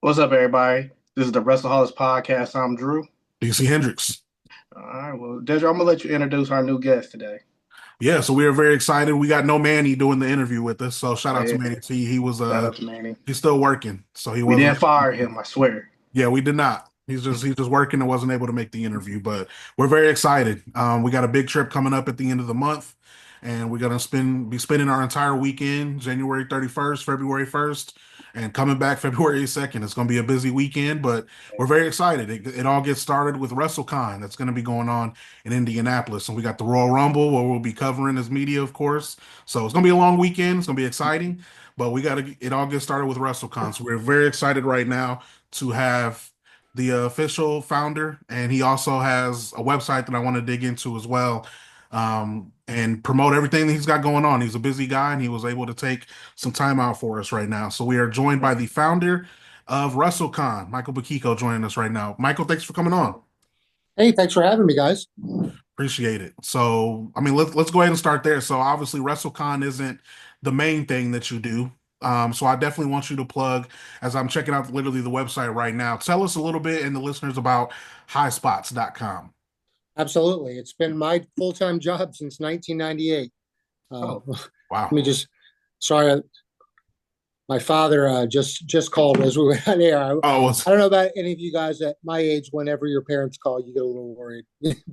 What's up, everybody? This is the Wrestleholics Podcast. I'm Drew. DC Hendrix. All right, well, Dedra, I'm gonna let you introduce our new guest today. Yeah, so we are very excited. We got no Manny doing the interview with us. So shout Oh out to yeah, Manny T. He was shout out to Manny. he's still working. So he We wasn't didn't able to fire make him, it. I swear. Yeah, we did not. He's just working and wasn't able to make the interview. But we're very excited. We got a big trip coming up at the end of the month, and we're gonna be spending our entire weekend, January 31st, February 1st, and coming back February 2nd. It's gonna be a busy weekend, but we're very excited. It all gets started with WrestleCon that's gonna be going on in Indianapolis. And we got the Royal Rumble where we'll be covering as media, of course. So it's gonna be a long weekend, it's gonna be exciting, but we gotta it all gets started with WrestleCon. So we're very excited right now to have the official founder, and he also has a website that I want to dig into as well, and promote everything that he's got going on. He's a busy guy, and he was able to take some time out for us right now. So we are joined by the founder of WrestleCon, Michael Bochicchio, joining us right now. Michael, thanks for coming on. Hey, thanks for having me, guys. Appreciate it. So, I mean, let's go ahead and start there. So, obviously, WrestleCon isn't the main thing that you do. So, I definitely want you to plug as I'm checking out literally the website right now. Tell us a little bit and the listeners about highspots.com. Absolutely. It's been my full-time job since 1998. Oh, Let wow. me just, sorry, my father just called as we went on air. Oh, I don't know about any of you guys at my age, whenever your parents call, you get a little worried.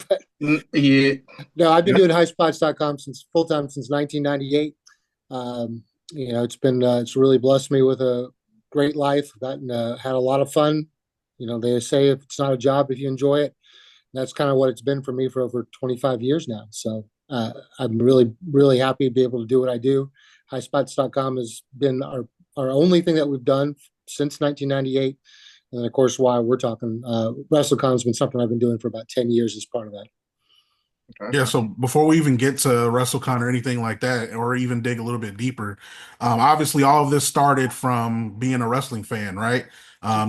But Yeah, no, I've been yeah. doing highspots.com since full-time since 1998. It's really blessed me with a great life. Gotten had a lot of fun. They say if it's not a job, if you enjoy it, that's kind of what it's been for me for over 25 years now. So I'm really, really happy to be able to do what I do. Highspots.com has been our only thing that we've done since 1998. And of course, why we're talking, WrestleCon has been something I've been doing for about 10 years as part of that. okay. Yeah, so before we even get to WrestleCon or anything like that, or even dig a little bit deeper, obviously all of this started from being a wrestling fan, right?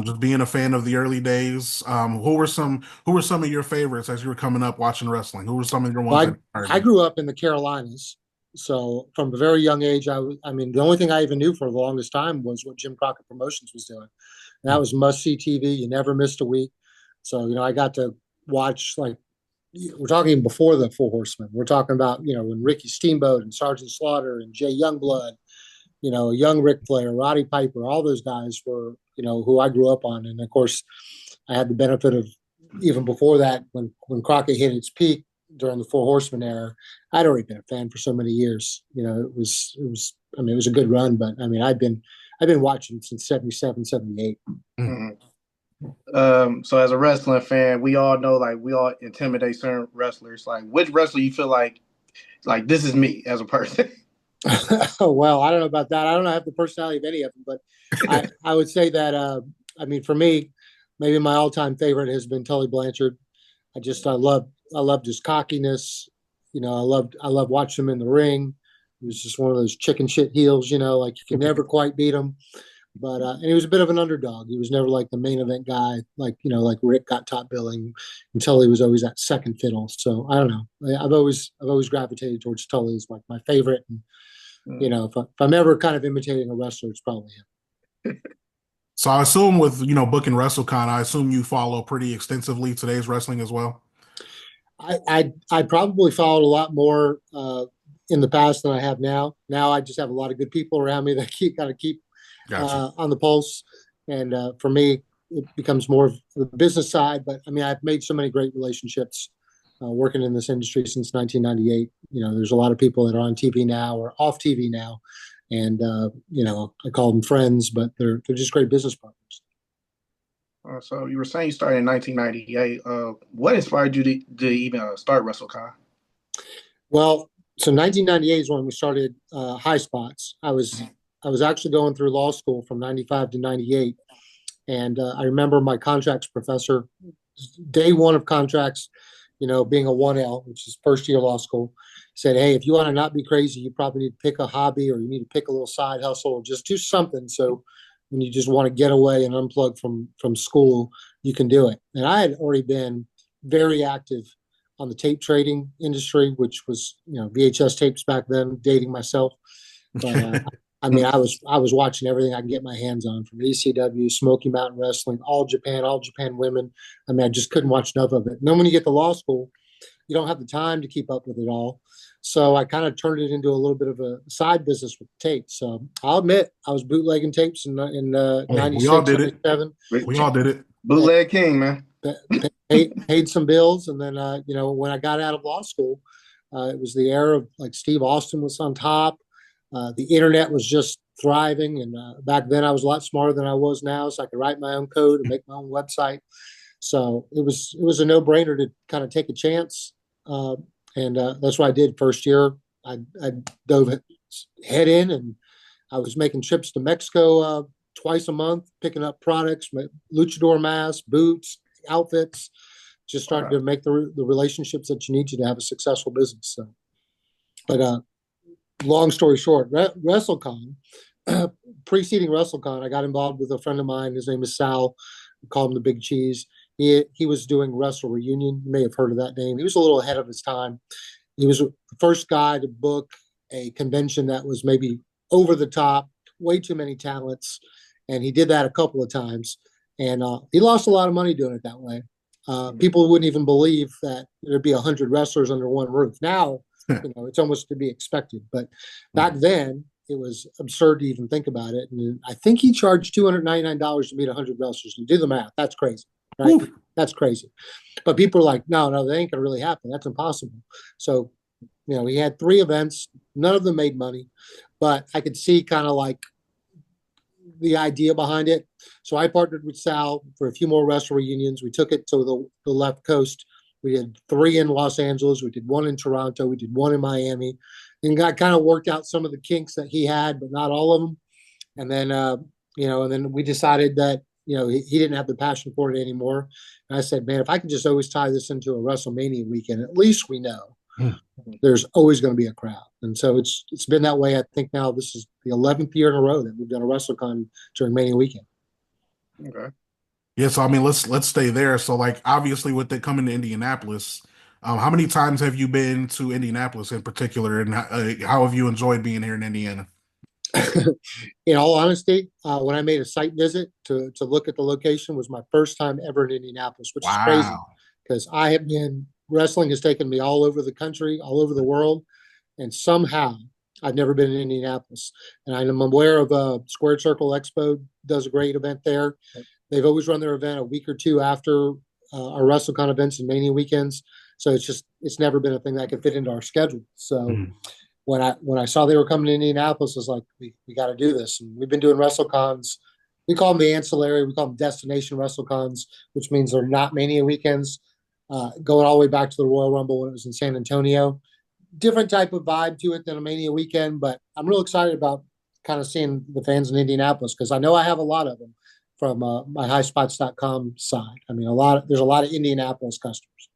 Just being a fan of the early days. Who were some of your favorites as you were coming up watching wrestling? Who were some of your ones Well, that inspired I you? grew up in the Carolinas. So from a very young age, I mean, the only thing I even knew for the longest time was what Jim Crockett Promotions was doing. And that was must see TV. You never missed a week. So, I got to watch, like, we're talking before the Four Horsemen. We're talking about, when Ricky Steamboat and Sergeant Slaughter and Jay Youngblood, young Ric Flair, Roddy Piper, all those guys were, who I grew up on. And of course, I had the benefit of, even before that, when Crockett hit its peak during the Four Horsemen era, I'd already been a fan for so many years. I mean, it was a good run, but I mean, I've been watching since 77, 78. Mm. Mhm. So as a wrestling fan, we all know like we all intimidate certain wrestlers. Like, which wrestler you feel like this is me as a person? Oh, well, I don't know about that. I don't have the personality of any of them, but I would say that, I mean, for me, maybe my all-time favorite has been Tully Blanchard. I loved his cockiness. I love watching him in the ring. He was just one of those chicken shit heels, like you can never quite beat him. But and he was a bit of an underdog. He was never like the main event guy, like Rick got top billing, until he was always that second fiddle. So I don't know. I've always gravitated towards Tully as like my favorite. And if I'm ever kind of imitating a wrestler, it's probably him. So I assume with booking WrestleCon, I assume you follow pretty extensively today's wrestling as well. I probably followed a lot more in the past than I have now. Now I just have a lot of good people around me that keep Gotcha. on the pulse. And for me, it becomes more of the business side. But I mean, I've made so many great relationships working in this industry since 1998. There's a lot of people that are on TV now or off TV now, and I call them friends, but they're just great business partners. So you were saying you started in 1998. What inspired you to even start WrestleCon? Well, so 1998 is when we started High Spots. I was actually going through law school from 95 to 98. And I remember my contracts professor, day one of contracts, being a 1L, which is first year law school, said, hey, if you want to not be crazy, you probably need to pick a hobby, or you need to pick a little side hustle, or just do something. So when you just want to get away and unplug from school, you can do it. And I had already been very active on the tape trading industry, which was, VHS tapes back then, dating myself. But I mean, I was watching everything I can get my hands on, from ECW, Smoky Mountain Wrestling, All Japan Women. I mean, I just couldn't watch enough of it. And then when you get to law school, you don't have the time to keep up with it all. So I kind of turned it into a little bit of a side business with tapes. So I'll admit I was bootlegging tapes in Hey, we all 96, did it. 97. We all did it. Bootleg King, man. Paid some bills. And then, when I got out of law school, it was the era of like Steve Austin was on top. The internet was just thriving. And back then I was a lot smarter than I was now. So I could write my own code and make my own website. So it was a no-brainer to kind of take a chance, and that's what I did. First year, I dove head in, and I was making trips to Mexico twice a month, picking up products, luchador masks, boots, outfits. Just started to make the relationships that you need to have a successful business. So, but long story short, WrestleCon, preceding WrestleCon, I got involved with a friend of mine. His name is Sal. We call him the Big Cheese. He was doing Wrestle Reunion. You may have heard of that name. He was a little ahead of his time. He was the first guy to book a convention that was maybe over the top, way too many talents, and he did that a couple of times. And he lost a lot of money doing it that way. People wouldn't even believe that there'd be 100 wrestlers under one roof. Now, it's almost to be expected. But back then, it was absurd to even think about it. And I think he charged $299 to meet 100 wrestlers. You do the math. That's crazy. Right? Oof. That's crazy. But people are like, no, that ain't going to really happen. That's impossible. So, he had 3 events. None of them made money. But I could see kind of like the idea behind it. So I partnered with Sal for a few more Wrestle Reunions. We took it to the left coast. We did 3 in Los Angeles. We did 1 in Toronto. We did 1 in Miami. And I kind of worked out some of the kinks that he had, but not all of them. And then, and then we decided that, he didn't have the passion for it anymore. And I said, man, if I could just always tie this into a WrestleMania weekend, at least we know there's always going to be a crowd. And so it's been that way. I think now this is the 11th year in a row that we've done a WrestleCon during Mania weekend. Okay. Yeah, so I mean, let's stay there. So, like, obviously, with it coming to Indianapolis, how many times have you been to Indianapolis in particular, and how have you enjoyed being here in Indiana? In all honesty, when I made a site visit to look at the location, was my first time ever in Indianapolis, which is crazy because wrestling has taken me all over the country, all over the world, and somehow I've never been in Indianapolis. And I'm aware of Squared Circle Expo does a great event there. They've always run their event a week or 2 after our WrestleCon events and Mania weekends. So it's never been a thing that could fit into our schedule. So when I saw they were coming to Indianapolis, I was like, we got to do this. And we've been doing WrestleCons. We call them the ancillary. We call them destination WrestleCons, which means they're not Mania weekends. Going all the way back to the Royal Rumble when it was in San Antonio. Different type of vibe to it than a Mania weekend, but I'm real excited about kind of seeing the fans in Indianapolis because I know I have a lot of them from my highspots.com side. I mean, there's a lot of Indianapolis customers.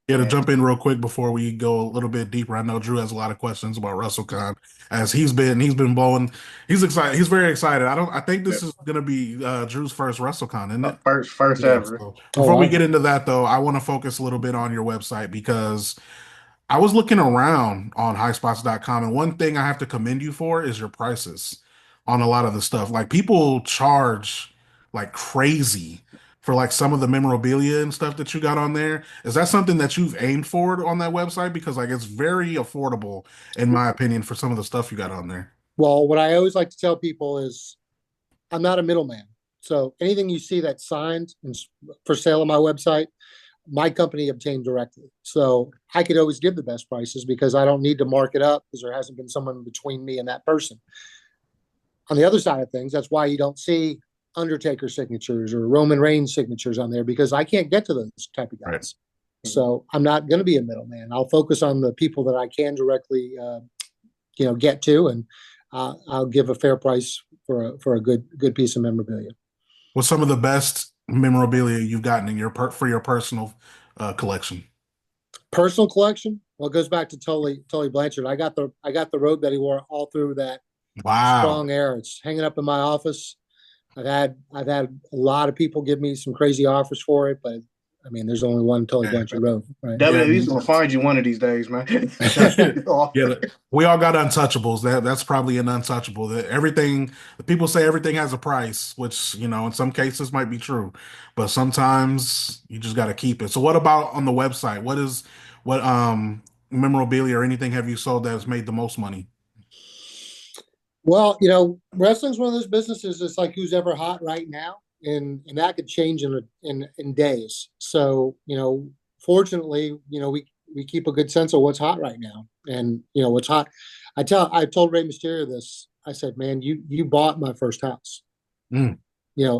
Yeah, to jump in real quick before we go a little bit deeper, I know Drew has a lot of questions about WrestleCon as he's been blowing. He's excited. He's very excited. I think this is going to be Drew's first WrestleCon, isn't it? First ever. So before we get into that, though, I want to focus a little bit on your website because I was looking around on highspots.com, and one thing I have to commend you for is your prices on a lot of the stuff. Like, people charge like crazy for like some of the memorabilia and stuff that you got on there. Is that something that you've aimed for on that website? Because like it's very affordable, in my opinion, for some of the stuff you got on there. Well, what I always like to tell people is I'm not a middleman. So anything you see that's signed and for sale on my website, my company obtained directly. So I could always give the best prices because I don't need to mark it up because there hasn't been someone between me and that person. On the other side of things, that's why you don't see Undertaker signatures or Roman Reigns signatures on there because I can't get to those type of guys. Right. So I'm not going to be a middleman. I'll focus on the people that I can directly, get to, and I'll give a fair price for a good piece of memorabilia. What's some of the best memorabilia you've gotten in for your personal collection? Personal collection? Well, it goes back to Tully Blanchard. I got the robe that he wore all through that strong era. It's hanging up in my office. I've had a lot of people give me some crazy offers for it, but I mean, there's only one Tully Yeah. Blanchard Road, right? Yeah, WWE's gonna find you one of these days, man. yeah, we all got untouchables. That's probably an untouchable. That everything people say everything has a price, which in some cases might be true, but sometimes you just got to keep it. So, what about on the website? What memorabilia or anything have you sold that has made the most money? Well, wrestling's one of those businesses. It's like who's ever hot right now, and that could change in days. So, fortunately, we keep a good sense of what's hot right now, and what's hot. I told Rey Mysterio this. I said, "Man, you bought my first house." Mm,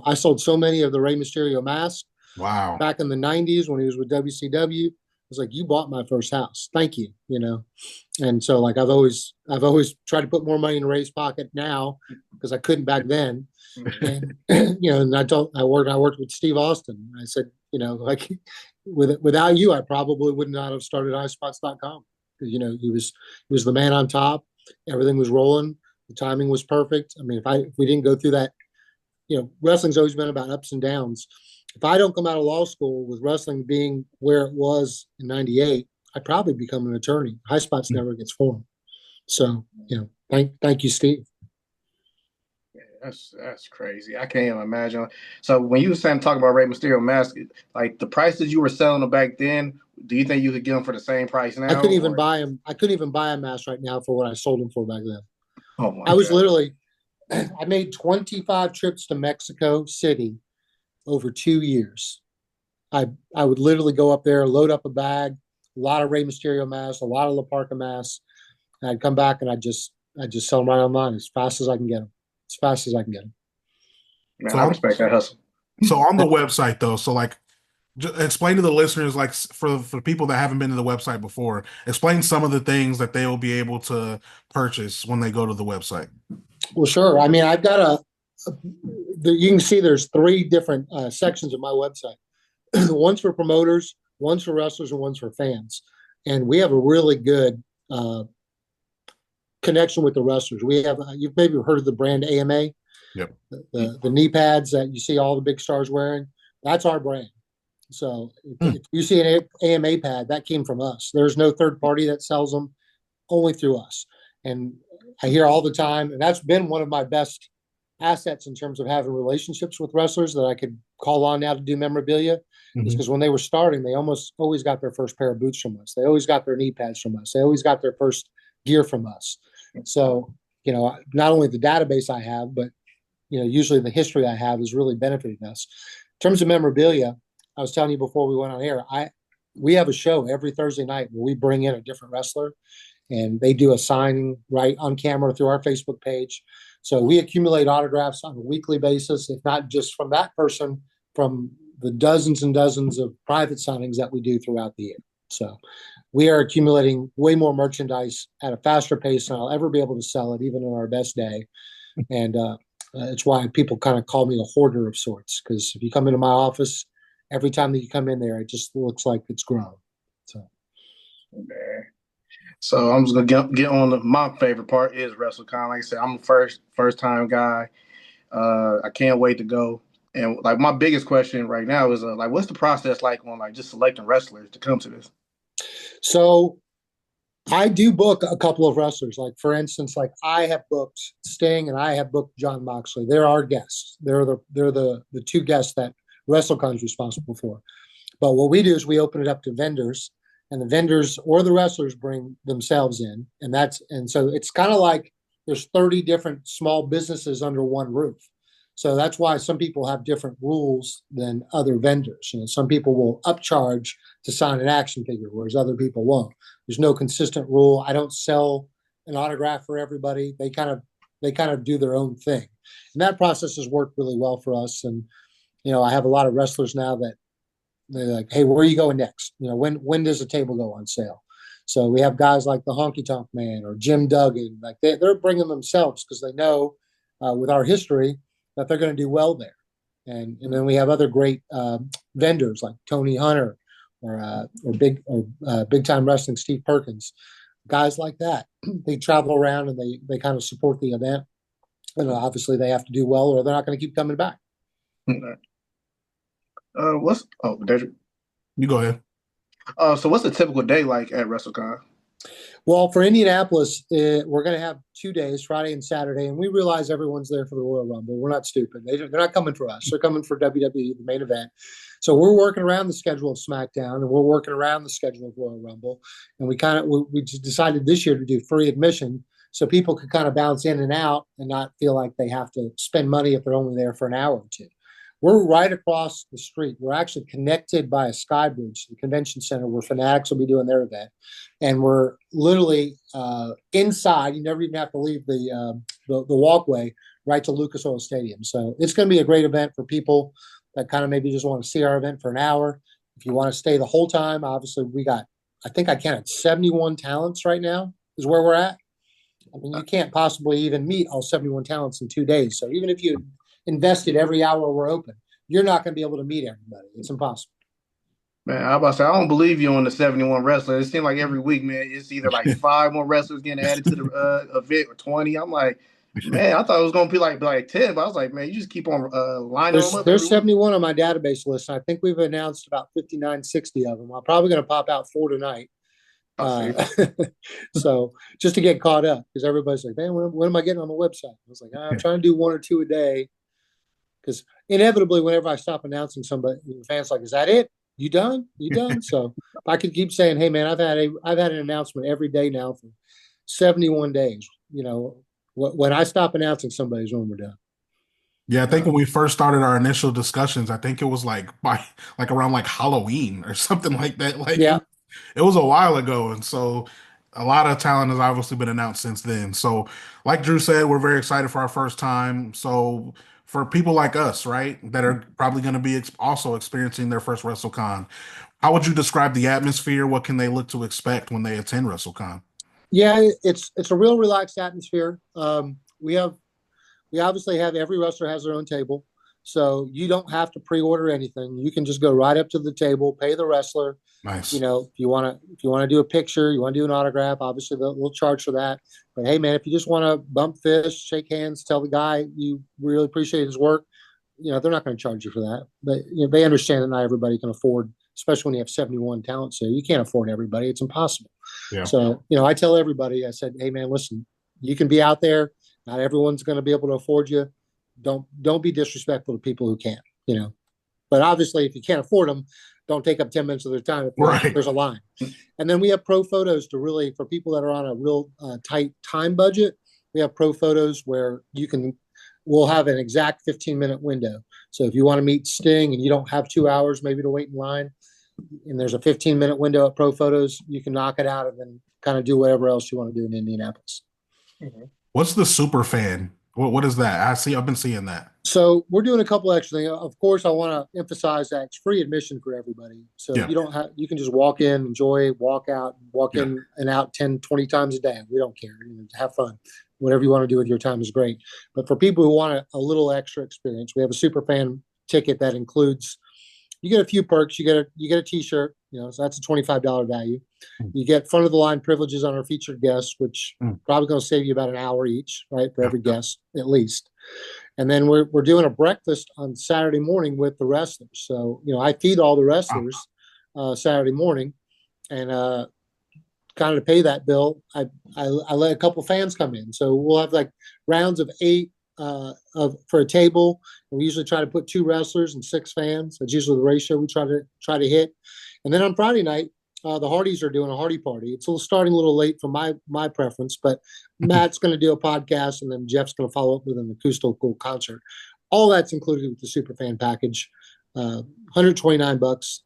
I sold so many of the Rey Mysterio masks wow. back in the '90s when he was with WCW. I was like, "You bought my first house. Thank you." And so like I've always tried to put more money in Ray's pocket now because I couldn't back then. And and I worked with Steve Austin. I said, like without you, I probably would not have started iSpots.com. He was the man on top. Everything was rolling. The timing was perfect. I mean, if we didn't go through that, wrestling's always been about ups and downs. If I don't come out of law school with wrestling being where it was in '98, I'd probably become an attorney. High Spots never gets formed. So, thank you, Steve. That's crazy. I can't even imagine. So when you were saying talking about Rey Mysterio mask, like the prices you were selling them back then, do you think you could get them for the same price I now? couldn't even buy him. I couldn't even buy a mask right now for what I sold him for back then. Oh my I was God. literally, I made 25 trips to Mexico City over 2 years. I would literally go up there, load up a bag, a lot of Rey Mysterio masks, a lot of La Parca masks, and I'd come back and I just sell them right online as fast as I can get them, as fast as I can get them. Man, So I respect that hustle. on the website though, so like explain to the listeners, like for people that haven't been to the website before, explain some of the things that they will be able to purchase when they go to the website. Well, sure. I mean, I've got you can see there's three different sections of my website. One's for promoters, one's for wrestlers, and one's for fans. And we have a really good connection with the wrestlers. We have you've maybe heard of the brand AMA, Yep. the knee pads that you see all the big stars wearing. That's our brand. So if you see an AMA pad, that came from us. There's no third party that sells them, only through us. And I hear all the time, and that's been one of my best assets in terms of having relationships with wrestlers that I could call on now to do memorabilia, is because when they were starting, they almost always got their first pair of boots from us. They always got their knee pads from us. They always got their first gear from us. So, not only the database I have, but, usually the history I have is really benefiting us. In terms of memorabilia, I was telling you before we went on air, we have a show every Thursday night where we bring in a different wrestler and they do a signing right on camera through our Facebook page. So we accumulate autographs on a weekly basis, if not just from that person, from the dozens and dozens of private signings that we do throughout the year. So we are accumulating way more merchandise at a faster pace than I'll ever be able to sell it, even on our best day. And it's why people kind of call me a hoarder of sorts, because if you come into my office, every time that you come in there, it just looks like it's grown. So I'm just gonna get on my favorite part is Wrestlecon. Like I said, I'm a first time guy. I can't wait to go. And like my biggest question right now is like, what's the process like on like just selecting wrestlers to come to this? So I do book a couple of wrestlers. Like for instance, like I have booked Sting and I have booked John Moxley. They're our guests. They're the two guests that WrestleCon is responsible for. But what we do is we open it up to vendors, and the vendors or the wrestlers bring themselves in, and so it's kind of like there's 30 different small businesses under one roof. So that's why some people have different rules than other vendors. Some people will upcharge to sign an action figure, whereas other people won't. There's no consistent rule. I don't sell an autograph for everybody. They kind of do their own thing, and that process has worked really well for us. And I have a lot of wrestlers now that they're like, "Hey, where are you going next? When does the table go on sale?" So we have guys like the Honky Tonk Man or Jim Duggan, like they're bringing themselves because they know with our history that they're going to do well there. And then we have other great vendors like Tony Hunter or big time wrestling Steve Perkins, guys like that. They travel around and they kind of support the event. And obviously they have to do well or they're not going to keep coming back. There's You go ahead. So what's a typical day like at WrestleCon? Well, for Indianapolis, we're going to have 2 days, Friday and Saturday, and we realize everyone's there for the Royal Rumble. We're not stupid. They're not coming for us. They're coming for WWE, the main event. So we're working around the schedule of SmackDown, and we're working around the schedule of Royal Rumble. And we just decided this year to do free admission so people could kind of bounce in and out and not feel like they have to spend money if they're only there for an hour or two. We're right across the street. We're actually connected by a sky bridge to the convention center where Fanatics will be doing their event. And we're literally inside. You never even have to leave the walkway right to Lucas Oil Stadium. So it's going to be a great event for people that kind of maybe just want to see our event for an hour. If you want to stay the whole time, obviously we got, I think I counted 71 talents right now is where we're at. I mean, you can't possibly even meet all 71 talents in 2 days. So even if you invested every hour we're open, you're not going to be able to meet everybody. It's impossible. Man, I about to say, I don't believe you on the 71 wrestlers. It seems like every week, man, it's either like 5 more wrestlers getting added to the event or 20. I'm like, man, I thought it was going to be like 10, but I was like, man, you just keep on lining them up. There's 71 on my database list. I think we've announced about 59, 60 of them. I'm probably going to pop out 4 tonight. So just to get caught up, because everybody's like, man, when am I getting on the website? I was like, I'm trying to do 1 or 2 a day, because inevitably, whenever I stop announcing somebody, the fans like, is that it? You done? You done? So if I could keep saying, hey man, I've had an announcement every day now for 71 days. You know, when I stop announcing somebody's when we're done. Yeah, I think when we first started our initial discussions, I think it was like around like Halloween or something like that. Like, yeah. It was a while ago, and so a lot of talent has obviously been announced since then. So, like Drew said, we're very excited for our first time. So, for people like us, right, that are probably going to be also experiencing their first WrestleCon, how would you describe the atmosphere? What can they look to expect when they attend WrestleCon? Yeah, it's a real relaxed atmosphere. We obviously have every wrestler has their own table. So you don't have to pre-order anything. You can just go right up to the table, pay the wrestler. Nice. You know, if you want to do a picture, you want to do an autograph, obviously they'll charge for that. But hey, man, if you just want to bump fists, shake hands, tell the guy you really appreciate his work, you know, they're not going to charge you for that. But you know, they understand that not everybody can afford, especially when you have 71 talents there. You can't afford everybody. It's impossible. Yeah. So, you know, I tell everybody, I said, hey, man, listen, you can be out there. Not everyone's going to be able to afford you. Don't be disrespectful to people who can't, you know. But obviously, if you can't afford them, don't take up 10 minutes of their time if there's a line. And then we have pro photos to really, for people that are on a real tight time budget, we have pro photos where we'll have an exact 15-minute window. So if you want to meet Sting and you don't have 2 hours maybe to wait in line, and there's a 15-minute window at pro photos, you can knock it out and then kind of do whatever else you want to do in Indianapolis. Mm-hmm. What's the super fan? What is that? I've been seeing that. So we're doing a couple extra things. Of course, I want to emphasize that it's free admission for everybody. So you can just walk in, enjoy, walk out, in and out 10, 20 times a day. We don't care. Have fun. Whatever you want to do with your time is great. But for people who want a little extra experience, we have a super fan ticket that includes, you get a few perks. You get a t-shirt, you know, so that's a $25 value. You get front of the line privileges on our featured guests, which probably going to save you about an hour each, right, for every guest at least. And then we're doing a breakfast on Saturday morning with the wrestlers. So, you know, I feed all the wrestlers Saturday morning, and kind of to pay that bill, I let a couple fans come in. So we'll have like rounds of 8 for a table. And we usually try to put 2 wrestlers and 6 fans. That's usually the ratio we try to hit. And then on Friday night, the Hardys are doing a Hardy party. It's starting a little late for my preference, but Matt's going to do a podcast, and then Jeff's going to follow up with an acoustical concert. All that's included with the Superfan package, $129.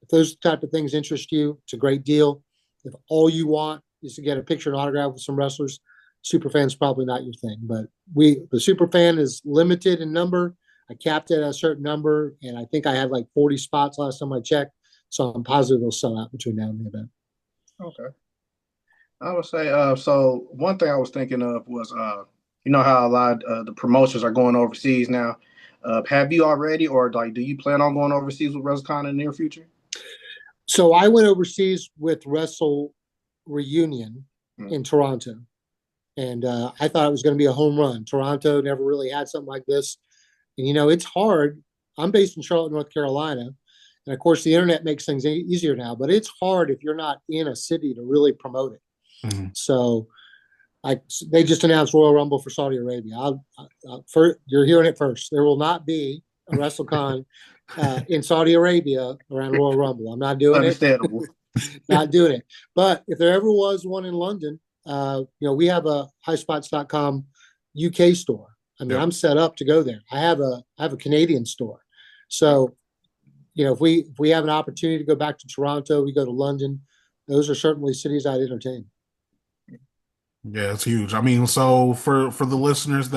If those type of things interest you, it's a great deal. If all you want is to get a picture and autograph with some wrestlers, Superfan's probably not your thing. But the Superfan is limited in number. I capped it at a certain number, and I think I had like 40 spots last time I checked. So I'm positive they'll sell out between now and the event. Okay. I would say, so one thing I was thinking of was, you know how a lot of the promotions are going overseas now. Have you already, or like, do you plan on going overseas with WrestleCon in the near future? So I went overseas with Wrestle Reunion in Toronto, and I thought it was going to be a home run. Toronto never really had something like this. And, you know, it's hard. I'm based in Charlotte, North Carolina. And of course, the internet makes things easier now, but it's hard if you're not in a city to really promote it. Mm-hmm. So they just announced Royal Rumble for Saudi Arabia. You're hearing it first. There will not be a WrestleCon in Saudi Arabia around Royal Rumble. I'm not doing Understandable. it. Not doing it. But if there ever was one in London, we have a highspots.com UK store. I mean, I'm set up to go there. I have a Canadian store. So, if we have an opportunity to go back to Toronto, we go to London. Those are certainly cities I'd entertain. Yeah, it's huge. I mean, so for the listeners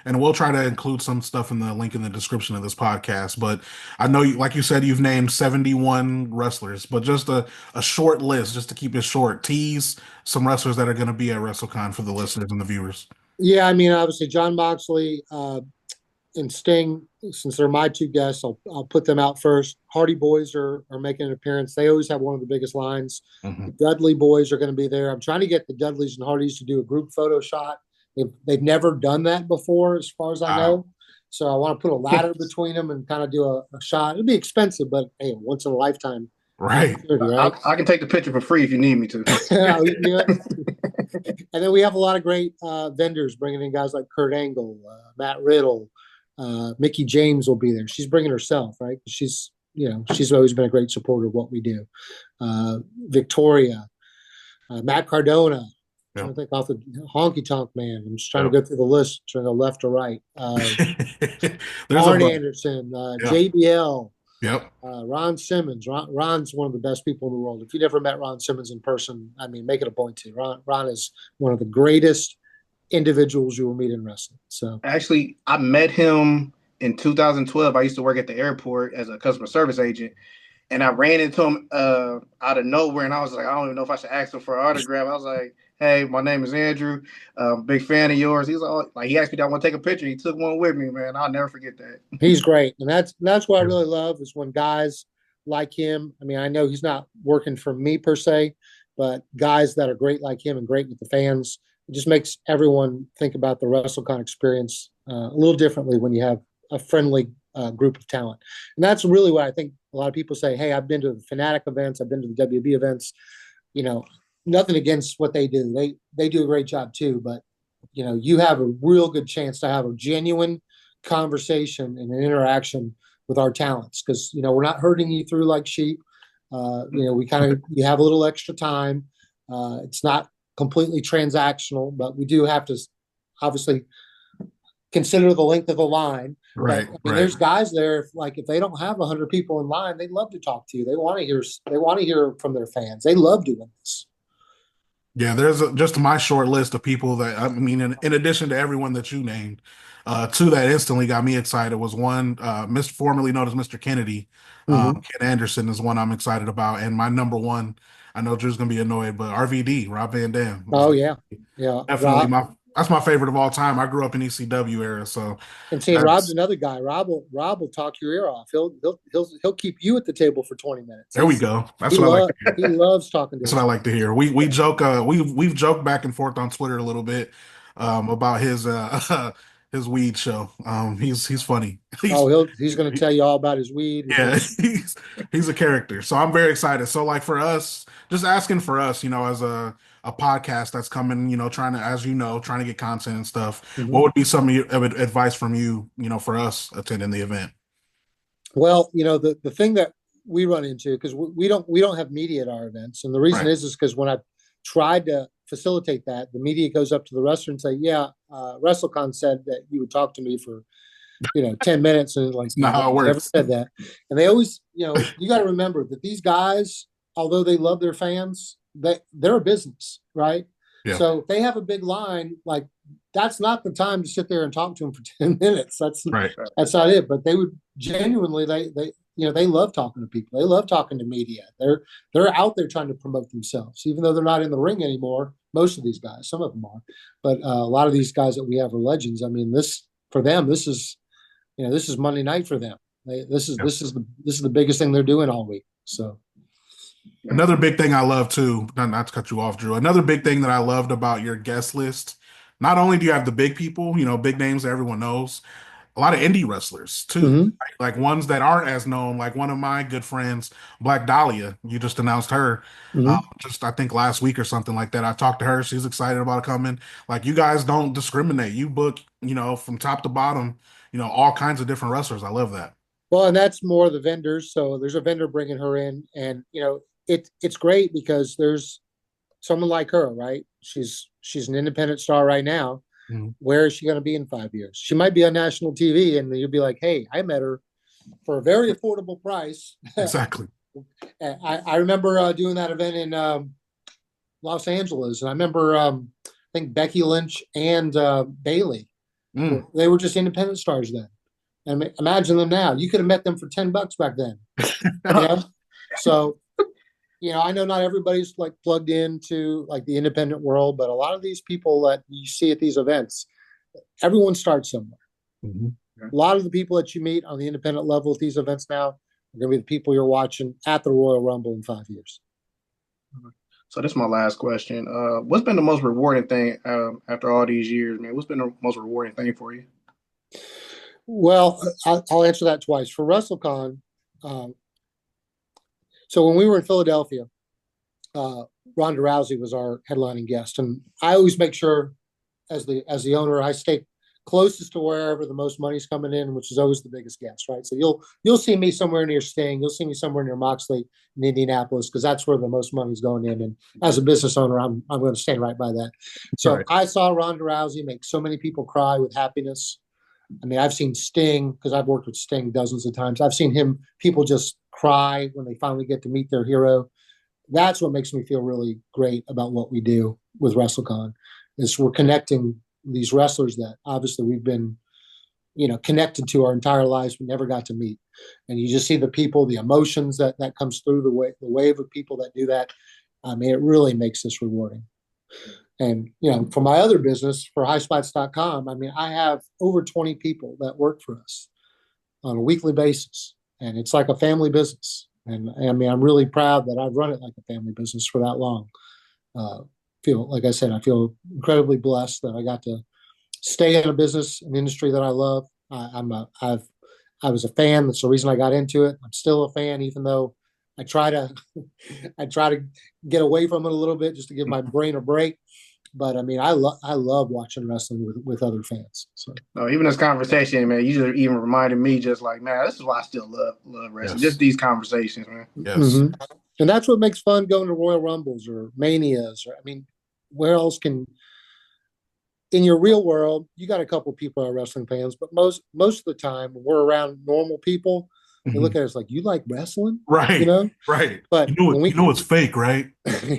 and we'll try to include some stuff in the link in the description of this podcast, but I know, like you said, you've named 71 wrestlers, but just a short list, just to keep it short, tease some wrestlers that are going to be at WrestleCon for the listeners and the viewers. Yeah, I mean, obviously, John Moxley and Sting, since they're my two guests, I'll put them out first. Hardy Boys are making an appearance. They always have one of the biggest lines. Mm-hmm. The Dudley Boys are going to be there. I'm trying to get the Dudleys and Hardys to do a group photo shot. They've never done that before, as far as I know. So I want to put a ladder between them and kind of do a shot. It'll be expensive, but hey, once in a lifetime. Right. I can take the picture for free if you need me to. And then we have a lot of great vendors bringing in guys like Kurt Angle, Matt Riddle, Mickey James will be there. She's bringing herself, right? She's always been a great supporter of what we do. Victoria, Matt Cardona. I'm trying to think off the Honky Tonk Man. I'm just trying to go through the list, trying to go left to right. Arn Anderson, JBL. Yep. Ron Simmons. Ron's one of the best people in the world. If you never met Ron Simmons in person, I mean, make it a point to. Ron is one of the greatest individuals you will meet in wrestling. So actually, I met him in 2012. I used to work at the airport as a customer service agent, and I ran into him out of nowhere, and I was like, I don't even know if I should ask him for an autograph. I was like, hey, my name is Andrew. Big fan of yours. He's like, he asked me, do I want to take a picture? He took one with me, man. I'll never forget that. He's great. And that's what I really love is when guys like him, I mean, I know he's not working for me per se, but guys that are great like him and great with the fans, it just makes everyone think about the WrestleCon experience a little differently when you have a friendly group of talent. And that's really what I think a lot of people say, hey, I've been to the Fanatic events, I've been to the WB events, nothing against what they do. They do a great job too, but you have a real good chance to have a genuine conversation and an interaction with our talents because we're not herding you through like sheep. You have a little extra time. It's not completely transactional, but we do have to obviously consider the length of the line. Right. But, there's guys there if they don't have 100 people in line, they'd love to talk to you. They want to hear from their fans. They love doing this. Yeah, there's just my short list of people that, I mean, in addition to everyone that you named, two that instantly got me excited was one, formerly known as Mr. Kennedy. Ken Anderson is one I'm excited about. And my number one, I know Drew's going to be annoyed, but RVD, Rob Van Dam. Oh, yeah. Yeah. Definitely that's my favorite of all time. I grew up in ECW era, so. And see, Rob's another guy. Rob will talk your ear off. He'll keep you at the table for 20 minutes. There we go. That's what I like to hear. He loves talking to That's what I like to hear. We joke. We've joked back and forth on Twitter a little bit about his weed show. He's funny. He's going to tell you all about his weed. Yeah, he's a character. So I'm very excited. So for us, just asking for us, as a podcast that's coming, trying to get content and stuff. Mm-hmm. What would be some advice from you, for us attending the event? Well, the thing that we run into, because we don't have media at our events, and the reason is because when I tried to facilitate that, the media goes up to the wrestler and say, WrestleCon said that you would talk to me for 10 minutes, and like, not how it works. Never said that. And they always, you got to remember that these guys, although they love their fans, they're a business, right? Yeah. So if they have a big line, like that's not the time to sit there and talk to them for 10 minutes. That's not it. But they would genuinely, they love talking to people. They love talking to media. They're out there trying to promote themselves, even though they're not in the ring anymore. Most of these guys, some of them are, but a lot of these guys that we have are legends. I mean, this for them, this is Monday night for them. This is the biggest thing they're doing all week. So. Another big thing I love too, not to cut you off, Drew. Another big thing that I loved about your guest list, not only do you have the big people, big names that everyone knows, a lot of indie wrestlers too, Mhm. like ones that aren't as known. Like one of my good friends, Black Dahlia, you just announced her, Mhm. just I think last week or something like that. I talked to her; she's excited about coming. Like you guys don't discriminate. You book, from top to bottom, all kinds of different wrestlers. I love that. Well, and that's more the vendors. So there's a vendor bringing her in, and it's great because there's someone like her, right? She's an independent star right now. Mhm. Where is she going to be in 5 years? She might be on national TV, and you'll be like, "Hey, I met her for a very affordable price." Exactly. I remember doing that event in Los Angeles, and I remember I think Becky Lynch and Bailey. Mm. They were just independent stars then. And imagine them now. You could have met them for $10 back then. You know, so I know not everybody's like plugged into like the independent world, but a lot of these people that you see at these events, everyone starts somewhere. Mhm. A lot of the people that you meet on the independent level at these events now are going to be the people you're watching at the Royal Rumble in 5 years. So this is my last question. What's been the most rewarding thing after all these years, man? What's been the most rewarding thing for you? Well, I'll answer that twice. For WrestleCon, so when we were in Philadelphia, Ronda Rousey was our headlining guest, and I always make sure, as the owner, I stay closest to wherever the most money's coming in, which is always the biggest guest, right? So you'll see me somewhere near Sting, you'll see me somewhere near Moxley in Indianapolis because that's where the most money's going in. And as a business owner, I'm going to stand right by that. So Right. I saw Ronda Rousey make so many people cry with happiness. I mean, I've seen Sting because I've worked with Sting dozens of times. I've seen people just cry when they finally get to meet their hero. That's what makes me feel really great about what we do with WrestleCon is we're connecting these wrestlers that obviously we've been, connected to our entire lives. We never got to meet. And you just see the people, the emotions that comes through the wave of people that do that. I mean, it really makes this rewarding. And, for my other business, for highspots.com, I mean, I have over 20 people that work for us on a weekly basis. And it's like a family business. And I mean, I'm really proud that I've run it like a family business for that long. Like I said, I feel incredibly blessed that I got to stay in a business, an industry that I love. I was a fan. That's the reason I got into it. I'm still a fan, even though I try to, I try to get away from it a little bit just to give my brain a break. But I mean, I love watching wrestling with other fans. So Even this conversation, man, you just even reminded me, just like, man, this is why I still love wrestling. Yes. Just these conversations, man. Yes. Mm-hmm. And that's what makes fun going to Royal Rumbles or Manias. Or I mean, where else can in your real world you got a couple of people that are wrestling fans, but most of the time when we're around normal people, they look at us like, you like wrestling, Right. Right. But when you know it's fake, right?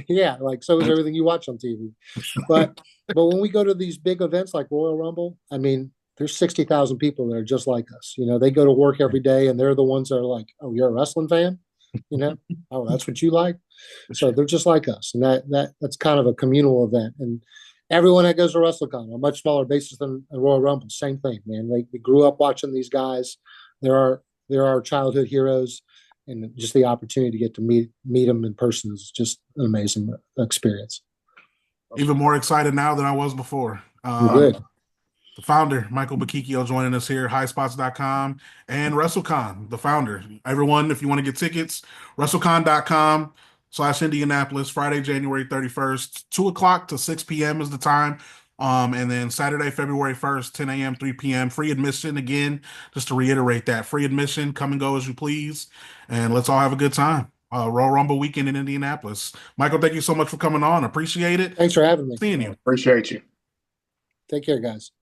Yeah, like so is everything you watch on TV. But when we go to these big events like Royal Rumble, I mean, there's 60,000 people that are just like us. They go to work every day, and they're the ones that are like, "Oh, you're a wrestling fan," "Oh, that's what you like." So they're just like us, and that's kind of a communal event. And everyone that goes to Wrestlecon on a much smaller basis than a Royal Rumble, same thing, man. We grew up watching these guys. They're our childhood heroes, and just the opportunity to get to meet them in person is just an amazing experience. Even more excited now than I was before. Good. The founder, Michael Bochicchio, joining us here, highspots.com and WrestleCon, the founder. Everyone, if you want to get tickets, WrestleCon.com/Indianapolis, Friday, January 31st, 2 o'clock to 6 p.m. is the time. And then Saturday, February 1st, 10 a.m., 3 p.m. Free admission again, just to reiterate that. Free admission, come and go as you please. And let's all have a good time. Royal Rumble weekend in Indianapolis. Michael, thank you so much for coming on. Appreciate it. Thanks for having me. Seeing you. Appreciate you. Take care, guys.